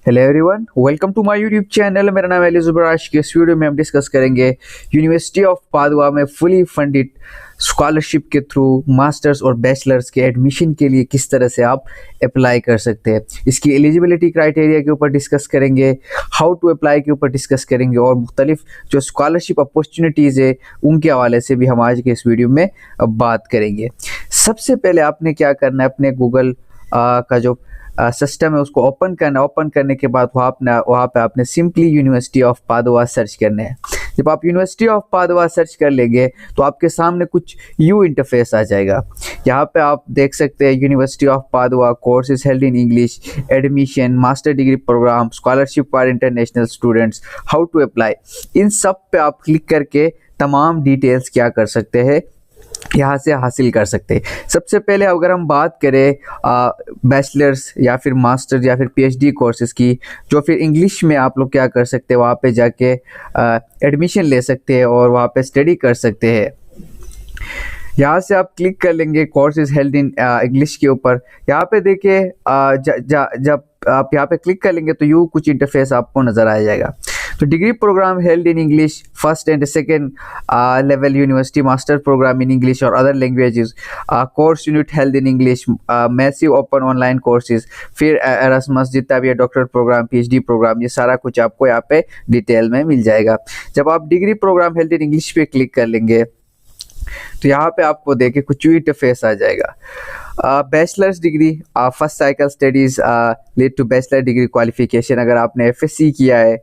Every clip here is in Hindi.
Hello everyone, welcome to my YouTube channel. मेरा नाम है अली ज़ुबैर। आज के इस वीडियो में हम डिस्कस करेंगे यूनिवर्सिटी ऑफ पादुआ में फुली फंडेड स्कॉलरशिप के थ्रू मास्टर्स और बैचलर्स के एडमिशन के लिए किस तरह से आप अप्लाई कर सकते हैं। इसकी एलिजिबिलिटी क्राइटेरिया के ऊपर डिस्कस करेंगे, हाउ टू अप्लाई के ऊपर डिस्कस करेंगे और मुख्तलिफ जो स्कॉलरशिप अपॉर्चुनिटीज़ है उनके हवाले से भी हम आज के इस वीडियो में बात करेंगे। सबसे पहले आपने क्या करना है, अपने गूगल का जो सिस्टम है उसको ओपन करना। ओपन करने के बाद वहाँ पे आपने simply university of Padua search करना है। जब आप यूनिवर्सिटी ऑफ पादुआ सर्च कर लेंगे तो आपके सामने कुछ यू इंटरफेस आ जाएगा। यहाँ पे आप देख सकते हैं university of Padua courses held in English, admission, master degree program, scholarship for international students, how to apply. इन सब पे आप क्लिक करके तमाम डिटेल्स क्या कर सकते हैं, यहाँ से हासिल कर सकते हैं। सबसे पहले अगर हम बात करें बैचलर्स या फिर मास्टर या फिर पीएचडी कोर्सेज़ की, जो फिर इंग्लिश में आप लोग क्या कर सकते हैं, वहाँ पे जाके एडमिशन ले सकते हैं और वहाँ पे स्टडी कर सकते हैं। यहाँ से आप क्लिक कर लेंगे कोर्सेज हेल्ड इन इंग्लिश के ऊपर। यहाँ पे देखिए जब आप यहाँ पे क्लिक कर लेंगे तो यूँ कुछ इंटरफेस आपको नज़र आ जाएगा। तो degree programme held in English, first and second level university master program in English और other languages, course unit held in English, massive open online courses, फिर एरास्मस जितना भी है, डॉक्टर प्रोग्राम, पीएचडी प्रोग्राम, ये सारा कुछ आपको यहाँ पे डिटेल में मिल जाएगा। जब आप degree programme held in English पे क्लिक कर लेंगे तो यहाँ पे आपको देखिए कुछ इंटरफेस आ जाएगा। Bachelors degree, first cycle studies lead to bachelor degree qualification. अगर आपने एफएससी किया है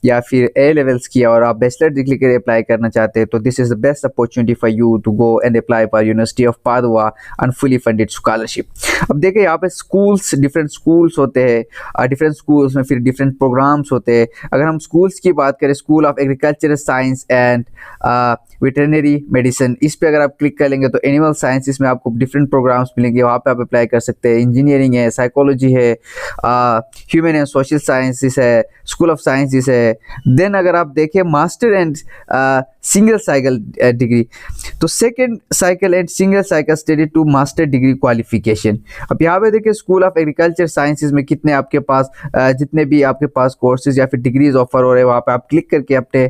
या फिर ए लेवल्स किया और आप बैचलर डिग्री के लिए अप्लाई करना चाहते हैं तो this is the best opportunity for you to go and apply for university of Padua on fully funded scholarship. अब देखिए यहाँ पे स्कूल्स, डिफरेंट स्कूल्स होते हैं, डिफरेंट स्कूल्स में फिर डिफरेंट प्रोग्राम्स होते हैं। अगर हम स्कूल्स की बात करें, school of agricultural science and veterinary medicine, इस पे अगर आप क्लिक कर लेंगे तो एनिमल साइंसेस में आपको डिफरेंट प्रोग्राम्स मिलेंगे, वहाँ पे आप अप्लाई कर सकते हैं। इंजीनियरिंग है, साइकोलॉजी है, ह्यूमन एंड सोशल साइंसेस है, स्कूल ऑफ साइंसेस है। देन अगर आप देखें master and single cycle degree, तो second cycle and single cycle study to master degree qualification. अब यहाँ पे देखिए स्कूल ऑफ एग्रीकल्चर साइंसेज में कितने आपके पास जितने भी आपके पास कोर्सेज या फिर डिग्रीज ऑफर हो रहे हैं, वहाँ पे आप क्लिक करके अपने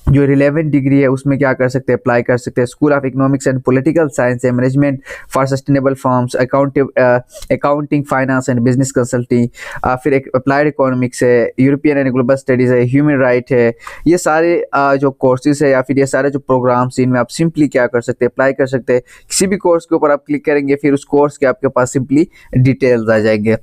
जो रिलेवेंट डिग्री है उसमें क्या कर सकते हैं, अप्लाई कर सकते हैं। School of economics and political science है, management for sustainable firms, accounting, finance and business consulting, फिर एक अप्लाइड इकोनॉमिक्स है, यूरोपियन एंड ग्लोबल स्टडीज़ है, ह्यूमन राइट है। ये सारे जो कोर्सेज है या फिर ये सारे जो प्रोग्राम्स इनमें आप सिंपली क्या कर सकते हैं, अप्लाई कर सकते हैं। किसी भी कोर्स के ऊपर आप क्लिक करेंगे फिर उस कोर्स के आपके पास सिंपली डिटेल्स आ जाएंगे।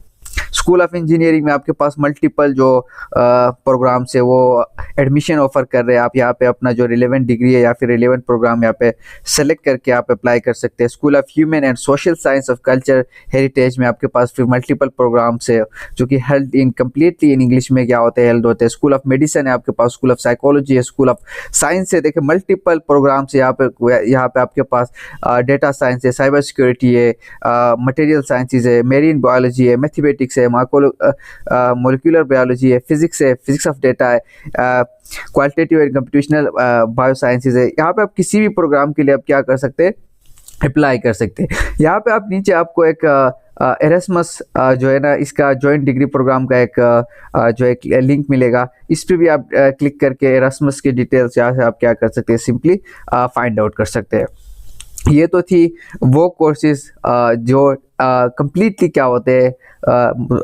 स्कूल ऑफ इंजीनियरिंग में आपके पास मल्टीपल जो प्रोग्राम्स है वो एडमिशन ऑफर कर रहे हैं। आप यहाँ पे अपना जो रिलेवेंट डिग्री है या फिर रिलेवेंट प्रोग्राम यहाँ पे सेलेक्ट करके आप अप्लाई कर सकते हैं। School of human and social science of culture heritage में आपके पास फिर मल्टीपल प्रोग्राम्स है जो कि held in completely in English में क्या होते हैं, हेल्ड होते हैं। स्कूल ऑफ मेडिसिन है आपके पास, स्कूल ऑफ साइकोलॉजी है, स्कूल ऑफ साइंस है। देखिए मल्टीपल प्रोग्राम्स है यहाँ पे आपके पास डेटा साइंस है, साइबर सिक्योरिटी है, मटेरियल साइंसेज है, मेरीन बायोलॉजी है, मैथमेटिक्स है, मोलिकुलर बायोलॉजी है, फिजिक्स है, फिजिक्स ऑफ डेटा है, क्वालिटेटिव एंड कंप्यूटेशनल बायोसाइंसेज है। यहाँ पे आप किसी भी प्रोग्राम के लिए आप क्या कर सकते हैं, अप्लाई कर सकते हैं। यहाँ पे आप नीचे आपको एक एरास्मस जो है ना, इसका जॉइंट डिग्री प्रोग्राम का एक लिंक मिलेगा। इस पे भी आप क्लिक करके एरास्मस की डिटेल्स यहाँ से आप क्या कर सकते हैं, सिंपली फाइंड आउट कर सकते हैं। ये तो थी वो कोर्सेज जो कम्प्लीटली क्या होते हैं,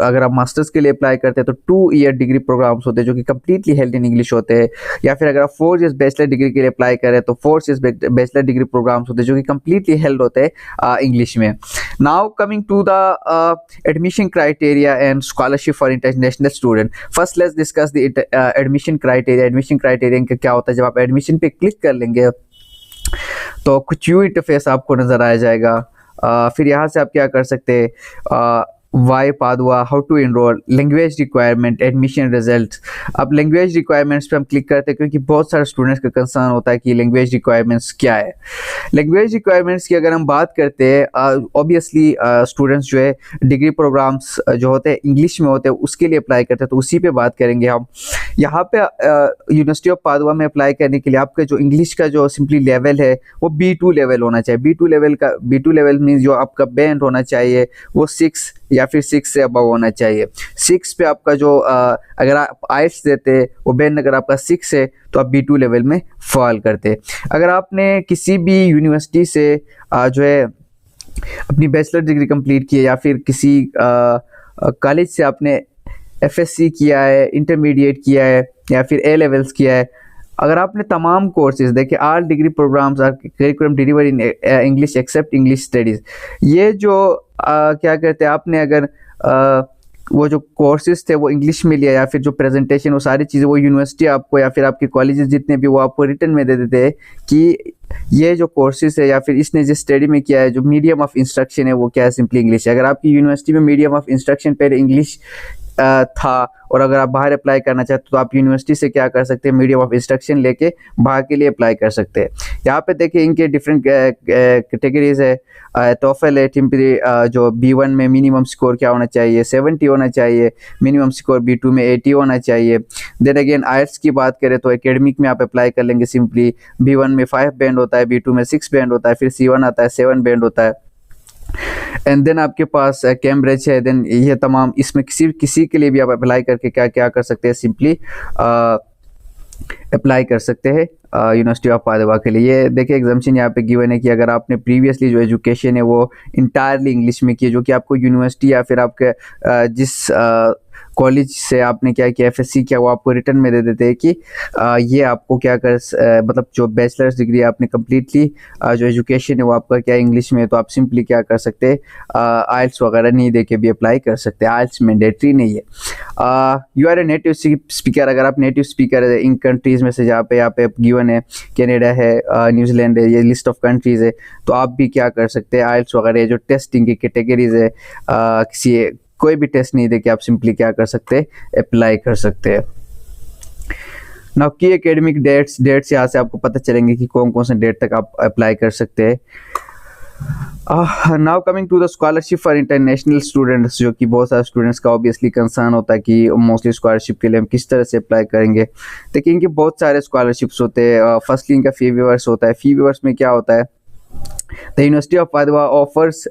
अगर आप मास्टर्स के लिए अप्लाई करते हैं तो 2 ईयर डिग्री प्रोग्राम्स होते हैं जो कि कम्प्लीटली हेल्ड इन इंग्लिश होते हैं। या फिर अगर आप 4 इयर्स बैचलर डिग्री के लिए अप्लाई करें तो 4 इयर्स बैचलर डिग्री प्रोग्राम्स होते हैं जो कि कम्प्लीटली हेल्ड होते हैं इंग्लिश में। Now coming to the admission criteria and scholarship for international student. First let's discuss the admission criteria. Admission criteria क्या होता है, जब आप एडमिशन पे क्लिक कर लेंगे तो कुछ यू इंटरफेस आपको नज़र आ जाएगा। फिर यहाँ से आप क्या कर सकते हैं, why Padua, how to enrol, language requirement, admission result. अब लैंग्वेज रिक्वायरमेंट्स पे हम क्लिक करते हैं क्योंकि बहुत सारे स्टूडेंट्स का कंसर्न होता है कि लैंग्वेज रिक्वायरमेंट्स क्या है। लैंग्वेज रिक्वायरमेंट्स की अगर हम बात करते हैं, ऑब्वियसली स्टूडेंट्स जो है डिग्री प्रोग्राम्स जो होते हैं इंग्लिश में होते हैं उसके लिए अप्लाई करते हैं, तो उसी पे बात करेंगे हम। यहाँ पे यूनिवर्सिटी ऑफ पादुआ में अप्लाई करने के लिए आपका जो इंग्लिश का जो सिंपली लेवल है वो B2 लेवल होना चाहिए। B2 लेवल मीन्स जो आपका बैंड होना चाहिए वो 6 या फिर 6 से अबव होना चाहिए। 6 पे आपका जो अगर आप आइल्स देते वो बैंड अगर आपका 6 है तो आप B2 लेवल में फॉल करते। अगर आपने किसी भी यूनिवर्सिटी से जो है अपनी बैचलर डिग्री कंप्लीट की है या फिर किसी कॉलेज से आपने FSC किया है, इंटरमीडिएट किया है या फिर A लेवल्स किया है, अगर आपने तमाम कोर्सेज देखे, all degree programmes are curriculum deliver in English except English studies, ये जो क्या कहते हैं आपने अगर वो जो कोर्सेज थे वो इंग्लिश में लिया या फिर जो प्रेजेंटेशन वो सारी चीज़ें वो यूनिवर्सिटी आपको या फिर आपके कॉलेजेस जितने भी वो आपको रिटर्न में दे देते हैं कि ये जो कोर्सेज है या फिर इसने जिस स्टडी में किया है जो मीडियम ऑफ इंस्ट्रक्शन है वो क्या है, सिंपली इंग्लिश है। अगर आपकी यूनिवर्सिटी में मीडियम ऑफ इंस्ट्रक्शन पहले इंग्लिश था और अगर आप बाहर अप्लाई करना चाहते तो आप यूनिवर्सिटी से क्या कर सकते हैं, मीडियम ऑफ इंस्ट्रक्शन लेके बाहर के लिए अप्लाई कर सकते हैं। यहाँ पे देखिए इनके डिफरेंट कैटेगरीज है। टोफल है टिम्परी, जो B1 में मिनिमम स्कोर क्या होना चाहिए, 70 होना चाहिए। मिनिमम स्कोर B2 में 80 होना चाहिए। देन अगेन आइल्स की बात करें तो एकेडमिक में आप अप्लाई कर लेंगे सिंपली। B1 में 5 बैंड होता है, B2 में 6 बैंड होता है, फिर C1 आता है 7 बैंड होता है। एंड देन आपके पास कैम्ब्रिज है। देन ये तमाम इसमें किसी के लिए भी आप अप्लाई करके क्या कर सकते हैं, सिंपली अप्लाई कर सकते हैं यूनिवर्सिटी ऑफ पादुआ के लिए। ये देखिए एग्जाम्पशन यहाँ पे गिवन है कि अगर आपने प्रीवियसली जो एजुकेशन है वो इंटायरली इंग्लिश में की है, जो कि आपको यूनिवर्सिटी या फिर आपके जिस कॉलेज से आपने क्या किया, FSC किया, वो आपको रिटर्न में दे देते हैं कि ये आपको क्या कर मतलब जो बैचलर्स डिग्री आपने कम्प्लीटली जो एजुकेशन है वो आपका क्या इंग्लिश में है, तो आप सिंपली क्या कर सकते हैं, आइल्स वगैरह नहीं दे के भी अप्लाई कर सकते हैं। आइल्स मैंडेटरी नहीं है। You are a native speaker, अगर आप नेटिव स्पीकर है इन कंट्रीज़ में से जहाँ पे गिवन है, कनाडा है, न्यूजीलैंड है, ये लिस्ट ऑफ कंट्रीज़ है, तो आप भी क्या कर सकते हैं, आइल्स वगैरह जो टेस्टिंग की कैटेगरीज है किसी कोई भी टेस्ट नहीं दे के आप सिंपली क्या कर सकते हैं, अप्लाई कर सकते हैं। नाउ की एकेडमिक डेट्स यहाँ से आपको पता चलेंगे कि कौन कौन से डेट तक आप अप्लाई कर सकते हैं। Now coming to the scholarship for international students, जो कि बहुत सारे स्टूडेंट्स का ऑब्वियसली कंसर्न होता है कि मोस्टली स्कॉलरशिप के लिए हम किस तरह से अप्लाई करेंगे। देखिए इनके बहुत सारे स्कॉलरशिप्स होते हैं। फर्स्टली इनका फी वेवर्स होता है। फी वेवर्स में क्या होता है, the university of Padua offers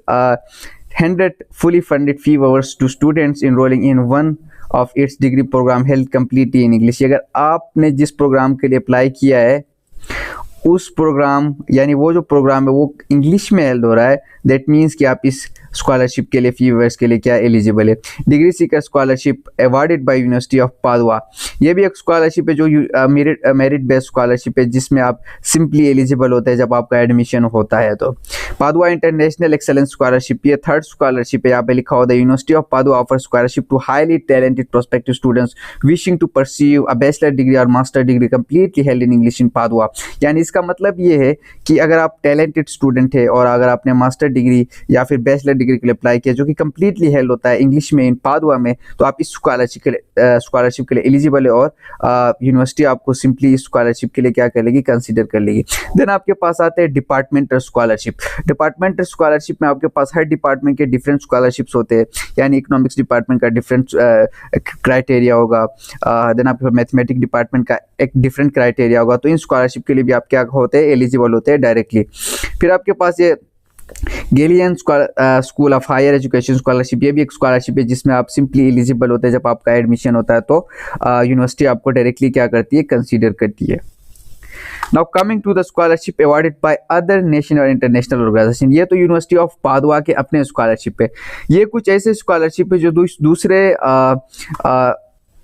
100 fully funded fee waivers to students enrolling in one of its degree program held completely in English। अगर आपने जिस प्रोग्राम के लिए अप्लाई किया है उस प्रोग्राम यानी वो जो प्रोग्राम है वो इंग्लिश में हेल्ड हो रहा है, दैट मीन्स कि आप इस स्कॉलरशिप के लिए फी वेवर्स के लिए क्या एलिजिबल है। Degree Sikar scholarship awarded bye university of Padua, ये भी एक स्कॉलरशिप है जो मेरिट बेस्ड स्कॉलरशिप है जिसमें आप सिंपली एलिजिबल होते हैं जब आपका एडमिशन होता है। तो पादुआ इंटरनेशनल एक्सेलेंस स्कॉलरशिप, ये थर्ड स्कॉलरशिप है। यहाँ पे लिखा होता है university of Padua offer scholarship to highly talented prospective students wishing to pursue a bachelor degree और master degree completely held in English in Padua. यानी इसका मतलब ये है कि अगर आप टैलेंटेड स्टूडेंट है और अगर आपने मास्टर डिग्री या फिर बैचलर डिग्री के लिए अप्लाई किया जो कि कंप्लीटली हेल्ड होता है इंग्लिश में इन पादुआ में, तो आप इस स्कॉलरशिप के लिए एलिजिबल है और यूनिवर्सिटी आपको सिंपली इस स्कॉलरशिप के लिए क्या कर लेगी, कंसीडर कर लेगी। देन आपके पास आते हैं डिपार्टमेंटल स्कॉलरशिप। डिपार्टमेंटल स्कॉलरशिप में आपके पास हर डिपार्टमेंट के डिफरेंट स्कॉलरशिप्स होते हैं, यानी इकोनॉमिक्स डिपार्टमेंट का डिफरेंट क्राइटेरिया होगा। देन आपके पास मैथमेटिक्स डिपार्टमेंट का एक डिफरेंट क्राइटेरिया होगा। तो इन स्कॉलरशिप के लिए भी आप क्या होते हैं, एलिजिबल होते हैं डायरेक्टली। फिर आपके पास ये Galilean school of higher education scholarship, ये भी एक स्कॉलरशिप है जिसमें आप सिंपली एलिजिबल होते हैं जब आपका एडमिशन होता है, तो यूनिवर्सिटी आपको डायरेक्टली क्या करती है, कंसीडर करती है। Now coming to the scholarship awarded by other national और इंटरनेशनल ऑर्गेनाइजेशन, ये तो यूनिवर्सिटी ऑफ पादुआ के अपने स्कॉलरशिप है। ये कुछ ऐसे स्कॉलरशिप है जो दूसरे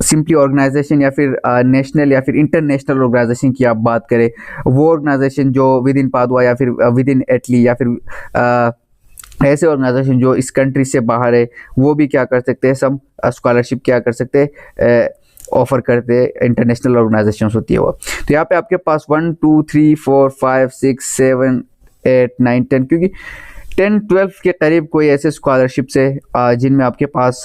सिंपली ऑर्गेनाइजेशन या फिर नेशनल या फिर इंटरनेशनल ऑर्गेनाइजेशन की आप बात करें, वो ऑर्गेनाइजेशन जो विद इन पादुआ या फिर विद इन इटली या फिर ऐसे ऑर्गेनाइजेशन जो इस कंट्री से बाहर है, वो भी क्या कर सकते हैं, सब स्कॉलरशिप क्या कर सकते हैं, ऑफर करते हैं। इंटरनेशनल ऑर्गेनाइजेशन होती है वो। तो यहाँ पे आपके पास 1 2 3 4 5 6 7 8 9 10, क्योंकि 10 12 के करीब कोई ऐसे स्कॉलरशिप्स है जिनमें आपके पास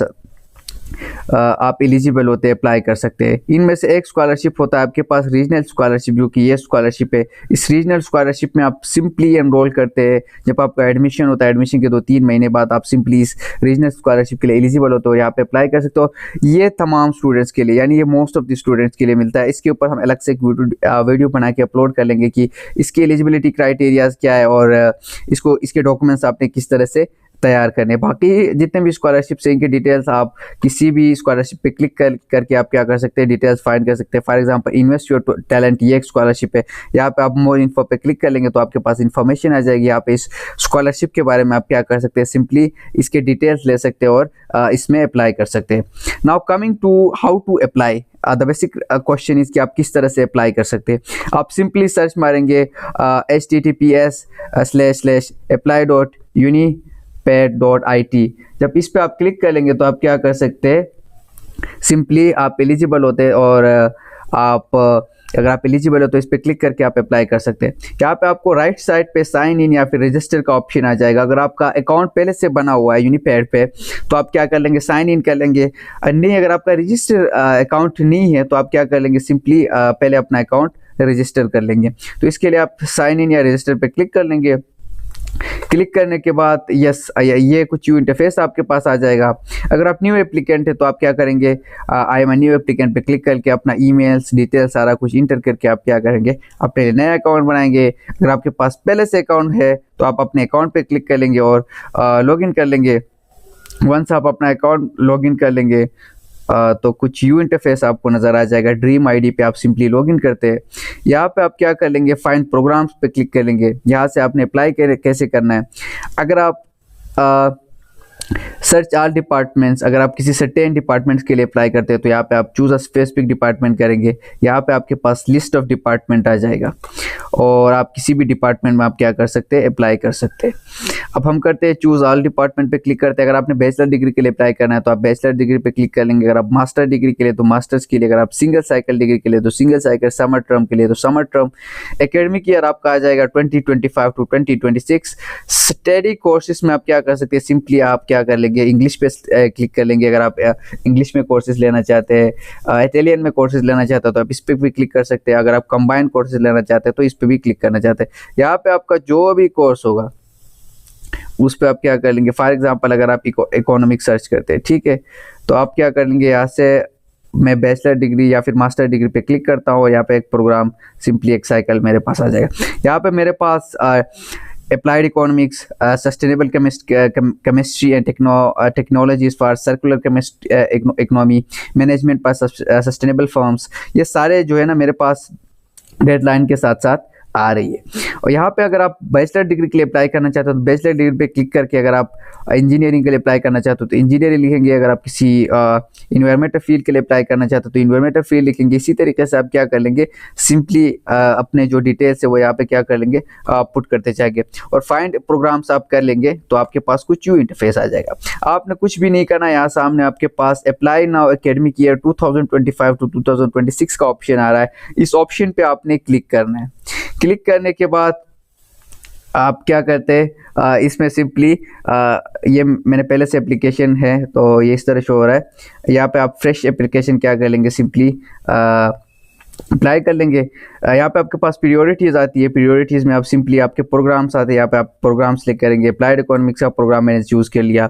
आप एलिजिबल होते हैं, अप्लाई कर सकते हैं। इनमें से एक स्कॉलरशिप होता है आपके पास रीजनल स्कॉलरशिप, जो कि ये स्कॉलरशिप है। इस रीजनल स्कॉलरशिप में आप सिंपली एनरोल करते हैं। जब आपका एडमिशन होता है, एडमिशन के 2-3 महीने बाद आप सिंपली इस रीजनल स्कॉलरशिप के लिए एलिजिबल होते हो, यहाँ पे अप्लाई कर सकते हो। ये तमाम स्टूडेंट्स के लिए, यानी ये मोस्ट ऑफ द स्टूडेंट्स के लिए मिलता है। इसके ऊपर हम अलग से एक वीडियो बना के अपलोड कर लेंगे कि इसकी एलिजिबिलिटी क्राइटेरियाज क्या है और इसको इसके डॉक्यूमेंट्स आपने किस तरह से तैयार करने। बाकी जितने भी स्कॉलरशिप से इनकी डिटेल्स आप किसी भी स्कॉलरशिप पे क्लिक करके आप क्या कर सकते हैं, डिटेल्स फाइंड कर सकते हैं। For example invest your talent, ये एक स्कॉलरशिप है। यहाँ पे आप मोर इन्फो पे क्लिक कर लेंगे तो आपके पास इन्फॉर्मेशन आ जाएगी। यहाँ पे इस स्कॉलरशिप के बारे में आप क्या कर सकते हैं, सिंपली इसके डिटेल्स ले सकते हैं और इसमें अप्लाई कर सकते हैं। Now coming to how to apply, the basic question is कि आप किस तरह से अप्लाई कर सकते हैं। आप सिंपली सर्च मारेंगे https://apply.uniped.it। जब इस पे आप क्लिक कर लेंगे तो आप क्या कर सकते हैं, सिंपली आप एलिजिबल होते हैं और अगर आप एलिजिबल हो तो इस पे क्लिक करके आप अप्लाई कर सकते हैं। यहाँ पे आपको राइट साइड पे साइन इन या फिर रजिस्टर का ऑप्शन आ जाएगा। अगर आपका अकाउंट पहले से बना हुआ है यूनिपेड पे तो आप क्या कर लेंगे, साइन इन कर लेंगे। नहीं, अगर आपका रजिस्टर अकाउंट नहीं है तो आप क्या कर लेंगे, सिंपली पहले अपना अकाउंट रजिस्टर कर लेंगे। तो इसके लिए आप साइन इन या रजिस्टर पे क्लिक कर लेंगे। क्लिक करने के बाद यस, ये कुछ यूँ इंटरफेस आपके पास आ जाएगा। अगर आप न्यू एप्लीकेंट है तो आप क्या करेंगे, आई एम न्यू एप्लीकेंट पे क्लिक करके अपना ईमेल्स डिटेल सारा कुछ इंटर करके आप क्या करेंगे, अपने नया अकाउंट बनाएंगे। अगर आपके पास पहले से अकाउंट है तो आप अपने अकाउंट पे क्लिक कर लेंगे और लॉगिन कर लेंगे। वंस आप अपना अकाउंट लॉगिन कर लेंगे तो कुछ यू इंटरफेस आपको नज़र आ जाएगा। ड्रीम आईडी पे आप सिंपली लॉगिन करते हैं। यहाँ पे आप क्या कर लेंगे, फाइंड प्रोग्राम्स पे क्लिक कर लेंगे। यहाँ से आपने अप्लाई कैसे करना है। अगर आप सर्च ऑल डिपार्टमेंट्स, अगर आप किसी सर्टेन डिपार्टमेंट्स के लिए अप्लाई करते हैं तो यहाँ पे आप चूज अ स्पेसिफिक डिपार्टमेंट करेंगे। यहाँ पे आपके पास लिस्ट ऑफ डिपार्टमेंट आ जाएगा और आप किसी भी डिपार्टमेंट में आप क्या कर सकते हैं, अप्लाई कर सकते हैं। अब हम करते हैं चूज ऑल डिपार्टमेंट पे क्लिक करते हैं। अगर आपने बैचलर डिग्री के लिए अप्लाई करना है तो आप बैचलर डिग्री पे क्लिक कर लेंगे। अगर आप मास्टर डिग्री के लिए तो मास्टर्स के लिए, अगर आप सिंगल साइकिल डिग्री के लिए तो सिंगल साइकिल, समर टर्म के लिए तो समर टर्म। एकेडमिक ईयर आपका आ जाएगा 2025 टू 2026। स्टडी कोर्सेज में आप क्या कर सकते हैं, सिंपली आप क्या कर लेंगे, इंग्लिश पे क्लिक कर लेंगे। अगर आप इंग्लिश में कोर्सेज लेना चाहते हैं, इटालियन में कोर्सेज लेना चाहते हैं तो आप इस पे भी क्लिक कर सकते हैं। अगर आप कंबाइंड कोर्सेज लेना चाहते हैं तो इस पे भी क्लिक करना चाहते हैं। यहाँ पे आपका जो भी कोर्स होगा उस पे आप क्या कर लेंगे। फॉर एग्जांपल अगर आप इकोनॉमिक सर्च करते हैं, ठीक है, तो आप क्या कर लेंगे, यहाँ से मैं बैचलर डिग्री या फिर मास्टर डिग्री पे क्लिक करता हूँ और यहाँ पे एक प्रोग्राम सिंपली एक साइकिल मेरे पास आ जाएगा। यहाँ पे मेरे पास applied economics, sustainable chemistry and technologies for circular economy, management for sustainable firms, ये सारे जो है ना मेरे पास डेडलाइन के साथ साथ आ रही है। और यहाँ पे अगर आप बैचलर डिग्री के लिए अप्लाई करना चाहते हो तो बैचलर डिग्री पे क्लिक करके, अगर आप इंजीनियरिंग के लिए अप्लाई करना चाहते हो तो इंजीनियरिंग लिखेंगे। अगर आप किसी इन्वायरमेंटल फील्ड के लिए अप्लाई करना चाहते हो तो इन्वायरमेंटल फील्ड लिखेंगे। इसी तरीके से आप क्या कर लेंगे, सिंपली अपने जो डिटेल्स है वो यहाँ पे क्या कर लेंगे, पुट करते जाएंगे और फाइंड प्रोग्राम्स आप कर लेंगे तो आपके पास कुछ यूँ इंटरफेस आ जाएगा। आपने कुछ भी नहीं करना, यहाँ सामने आपके पास apply now academic year 2025 to 2026 का ऑप्शन आ रहा है। इस ऑप्शन पे आपने क्लिक करना है। क्लिक करने के बाद आप क्या करते हैं, इसमें सिंपली ये मैंने पहले से एप्लीकेशन है तो ये इस तरह शो हो रहा है। यहाँ पे आप फ्रेश एप्लीकेशन क्या कर लेंगे, सिंपली अप्लाई कर लेंगे। यहाँ पे आपके पास प्रायोरिटीज़ आती है। प्रायोरिटीज़ में आप सिंपली आपके प्रोग्राम्स आते हैं, यहाँ पे आप प्रोग्राम सेलेक्ट करेंगे। अप्लाइड इकोनॉमिक्स का प्रोग्राम मैंने चूज़ कर लिया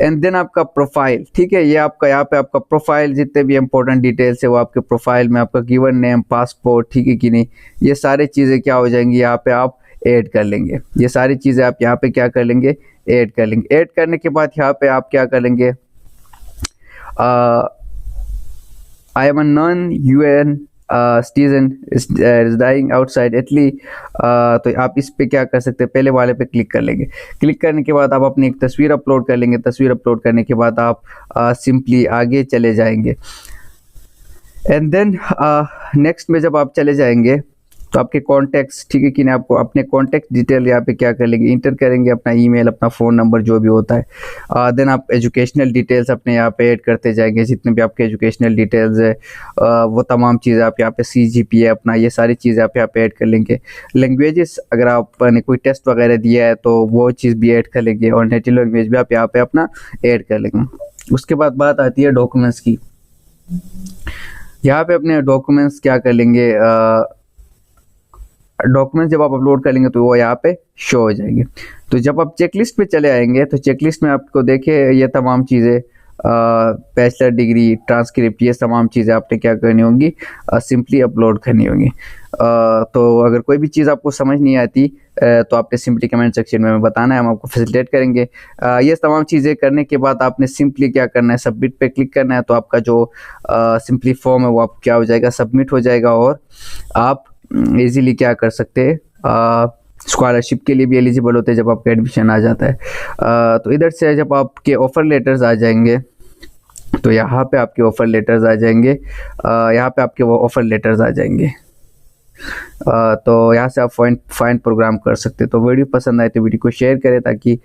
एंड देन आपका प्रोफाइल, ठीक है, ये आपका यहाँ पे आपका प्रोफाइल, जितने भी इंपॉर्टेंट डिटेल्स है वो आपके प्रोफाइल में, आपका गिवन नेम, पासपोर्ट, ठीक है कि नहीं, ये सारी चीज़ें क्या हो जाएंगी, यहाँ पे आप ऐड कर लेंगे। ये सारी चीज़ें आप यहाँ पे क्या कर लेंगे, ऐड कर लेंगे। ऐड करने के बाद यहाँ पे आप क्या कर लेंगे, I am a non UN citizen residing outside Italy, तो आप इस पे क्या कर सकते हैं, पहले वाले पे क्लिक कर लेंगे। क्लिक करने के बाद आप अपनी एक तस्वीर अपलोड कर लेंगे। तस्वीर अपलोड करने के बाद आप सिंपली आगे चले जाएंगे एंड देन नेक्स्ट में जब आप चले जाएंगे तो आपके कॉन्टैक्ट्स, ठीक है कि नहीं, आपको अपने कॉन्टैक्ट डिटेल यहाँ पे क्या कर लेंगे, इंटर करेंगे, अपना ईमेल, अपना फ़ोन नंबर जो भी होता है। देन आप एजुकेशनल डिटेल्स अपने यहाँ पे ऐड करते जाएंगे, जितने भी आपके एजुकेशनल डिटेल्स है वो तमाम चीज़ें आप यहाँ पे CGPA अपना, ये सारी चीज़ें आप यहाँ पे ऐड कर लेंगे। लैंग्वेजेस, अगर आपने कोई टेस्ट वगैरह दिया है तो वो चीज़ भी ऐड कर लेंगे और नेटिव लैंग्वेज भी आप यहाँ पे अपना ऐड कर लेंगे। उसके बाद बात आती है डॉक्यूमेंट्स की। यहाँ पे अपने डॉक्यूमेंट्स क्या कर लेंगे, डॉक्यूमेंट्स जब आप अपलोड कर लेंगे तो वो यहाँ पे शो हो जाएंगे। तो जब आप चेकलिस्ट पे चले आएंगे तो चेकलिस्ट में आपको देखे ये तमाम चीज़ें, बैचलर डिग्री, ट्रांसक्रिप्ट, ये तमाम चीज़ें आपने क्या करनी होंगी, सिंपली अपलोड करनी होंगी। तो अगर कोई भी चीज़ आपको समझ नहीं आती तो आपने सिंपली कमेंट सेक्शन में बताना है, हम आपको फैसिलिटेट करेंगे। ये तमाम चीज़ें करने के बाद आपने सिंपली क्या करना है, सबमिट पे क्लिक करना है। तो आपका जो सिंपली फॉर्म है वो आप क्या हो जाएगा, सबमिट हो जाएगा और आप इजीली क्या कर सकते हैं, स्कॉलरशिप के लिए भी एलिजिबल होते हैं जब आपका एडमिशन आ जाता है। तो इधर से जब आपके ऑफ़र लेटर्स आ जाएंगे तो यहाँ पे आपके ऑफ़र लेटर्स आ जाएंगे, यहाँ पे आपके वो ऑफ़र लेटर्स आ जाएंगे। तो यहाँ से आप फाइंड प्रोग्राम कर सकते हैं। तो वीडियो पसंद आए तो वीडियो को शेयर करें ताकि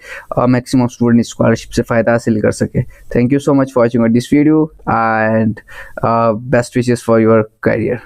मैक्सिमम स्टूडेंट स्कॉलरशिप से फ़ायदा हासिल कर सके। Thank you so much for watching this video and best wishes for your career.